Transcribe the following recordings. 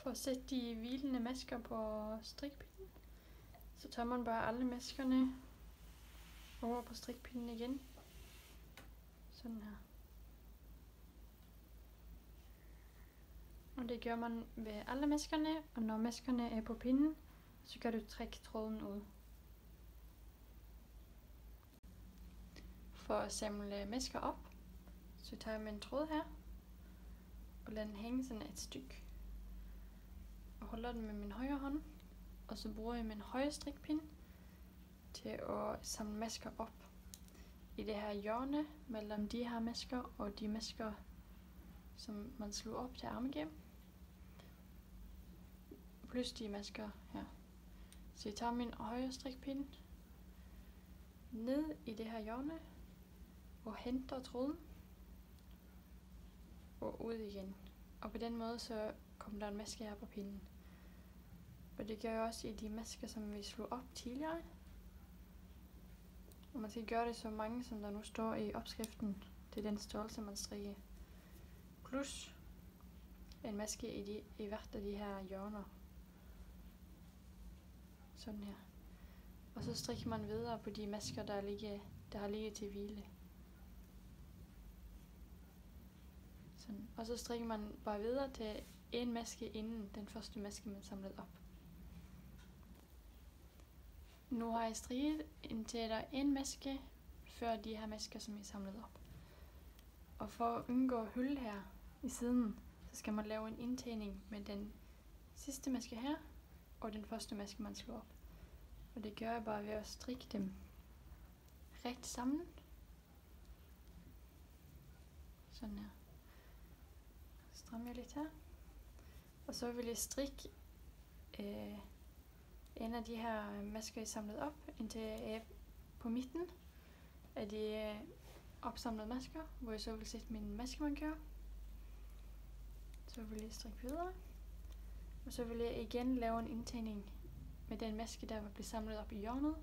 For at sætte de hvilende masker på strikpinden, så tager man bare alle maskerne over på strikpinden igen. Sådan her. Og det gør man ved alle maskerne, og når maskerne er på pinden, så kan du trække tråden ud. For at samle masker op, så tager jeg min tråd her, og lader den hænge sådan et stykke. Og holder den med min højre hånd, og så bruger jeg min højre strikpind til at samle masker op i det her hjørne mellem de her masker og de masker, som man slår op til armegem. Plus de masker her. Så jeg tager min højre strikpind ned i det her hjørne og henter tråden og ud igen. Og på den måde så kommer der en maske her på pinden. Og det gør jeg også i de masker, som vi slog op tidligere. Og man skal gøre det så mange, som der nu står i opskriften. Det er den størrelse, man strikker. Plus en maske i hvert af de her hjørner. Sådan her. Og så strikker man videre på de masker, der har ligget til hvile. Sådan. Og så strikker man bare videre til en maske inden den første maske, man samlede op. Nu har jeg strikket indtil der er en maske før de her masker, som jeg samlede op. Og for at undgå hul her i siden, så skal man lave en indtagning med den sidste maske her og den første maske, man slår op. Og det gør jeg bare ved at strikke dem ret sammen. Sådan her. Strammer jeg lidt her. Og så vil jeg strikke en af de her masker, jeg samlet op, indtil jeg er på midten af de opsamlede masker, hvor jeg så vil sætte min maskemarkør. Så vil jeg strikke videre. Og så vil jeg igen lave en indtagning med den maske, der vil blive samlet op i hjørnet,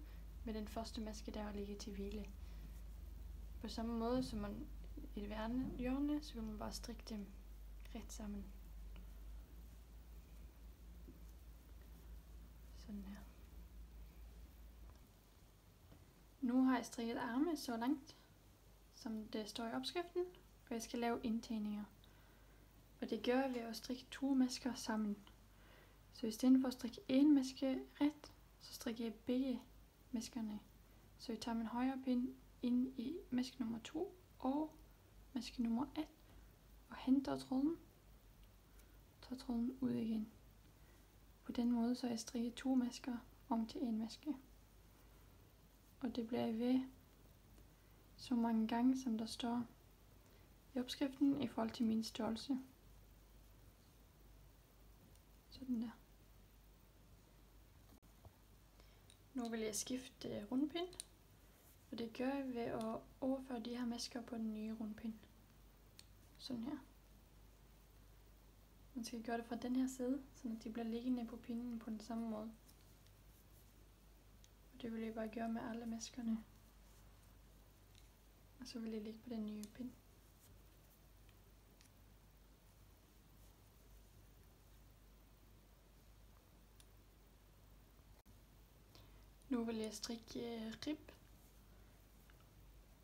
med den første maske, der ligger til hvile. På samme måde som man i det værende hjørne, så vil man bare strikke dem ret sammen. Sådan her. Nu har jeg strikket arme så langt, som det står i opskriften, og jeg skal lave indtagninger. Og det gør jeg ved at strikke 2 masker sammen. Så i stedet for at strikke en maske ret, så strikker jeg begge maskerne. Så jeg tager min højre pind ind i maske nummer 2 og maske nummer 1 og henter tråden. Tager tråden ud igen. På den måde så har jeg strikket 2 masker om til en maske. Og det bliver jeg ved så mange gange, som der står i opskriften i forhold til min størrelse. Sådan der. Nu vil jeg skifte rundpind, og det gør jeg ved at overføre de her masker på den nye rundpind. Sådan her. Man skal gøre det fra den her side, så de bliver liggende på pinden på den samme måde. Og det vil jeg bare gøre med alle maskerne. Og så vil jeg ligge på den nye pind. Nu vil jeg strikke rib.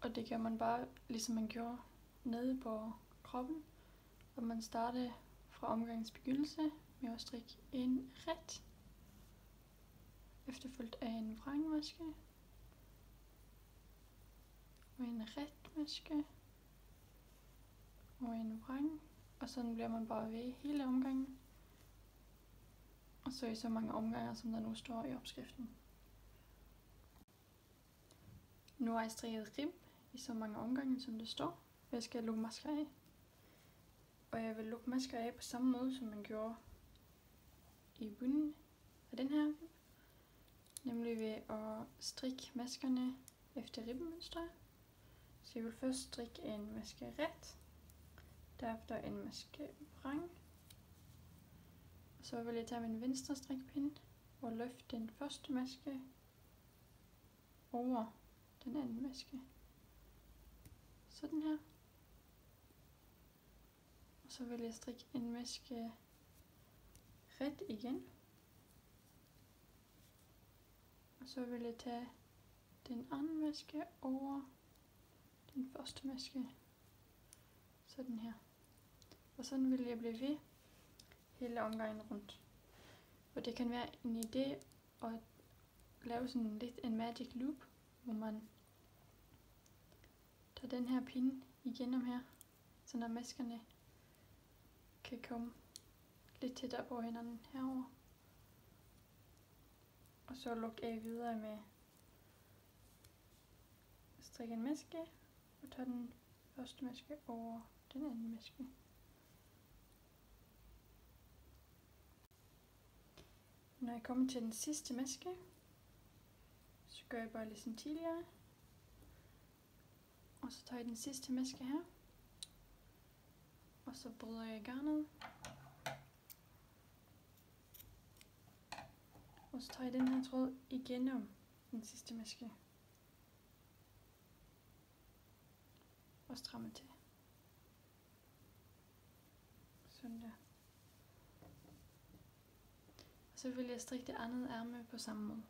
Og det gør man bare, ligesom man gjorde nede på kroppen. Og man starter fra omgangens begyndelse med at strikke en ret. Efterfulgt af en vrangmaske. Og en ret maske. Og en vrang. Og sådan bliver man bare ved hele omgangen. Og så i så mange omgange, som der nu står i opskriften. Nu har jeg strikket rib i så mange omgange, som det står. Jeg skal lukke masker af. Og jeg vil lukke masker af på samme måde, som man gjorde i bunden af den her rib. Nemlig ved at strikke maskerne efter ribbemønstre. Så jeg vil først strikke en maske ret. Derefter en maske vrang. Og så vil jeg tage min venstre strikpind og løfte den første maske over den anden maske. Sådan her. Og så vil jeg strikke en maske fat igen. Og så vil jeg tage den anden maske over den første maske. Sådan her. Og sådan vil jeg blive ved hele omgangen rundt. Og det kan være en idé at lave sådan lidt en magic loop, hvor man tager den her pinde igennem her, så når maskerne kan komme lidt tættere på hinanden herover. Og så lukke af videre med at strikke en maske og tage den første maske over den anden maske. Når jeg kommer til den sidste maske, så gør jeg bare ligesom tidligere. Og så tager jeg den sidste maske her. Og så bryder jeg garnet. Og så tager jeg den her tråd igennem den sidste maske. Og strammer til. Sådan der. Og så vil jeg strikke det andet ærme på samme måde.